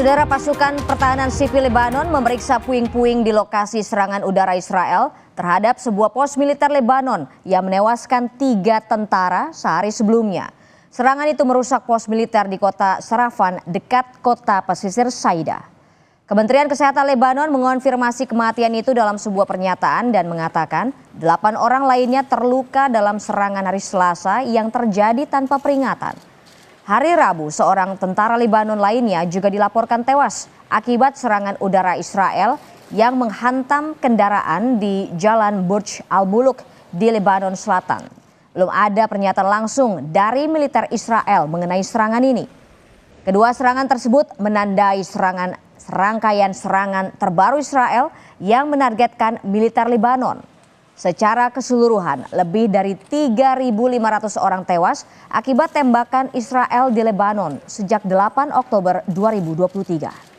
Saudara, pasukan pertahanan sipil Lebanon memeriksa puing-puing di lokasi serangan udara Israel terhadap sebuah pos militer Lebanon yang menewaskan 3 tentara sehari sebelumnya. Serangan itu merusak pos militer di kota Sarafan dekat kota pesisir Saida. Kementerian Kesehatan Lebanon mengonfirmasi kematian itu dalam sebuah pernyataan dan mengatakan 8 orang lainnya terluka dalam serangan hari Selasa yang terjadi tanpa peringatan. Hari Rabu, seorang tentara Lebanon lainnya juga dilaporkan tewas akibat serangan udara Israel yang menghantam kendaraan di Jalan Burj al-Muluk di Lebanon Selatan. Belum ada pernyataan langsung dari militer Israel mengenai serangan ini. Kedua serangan tersebut menandai serangkaian serangan terbaru Israel yang menargetkan militer Lebanon. Secara keseluruhan, lebih dari 3.500 orang tewas akibat tembakan Israel di Lebanon sejak 8 Oktober 2023.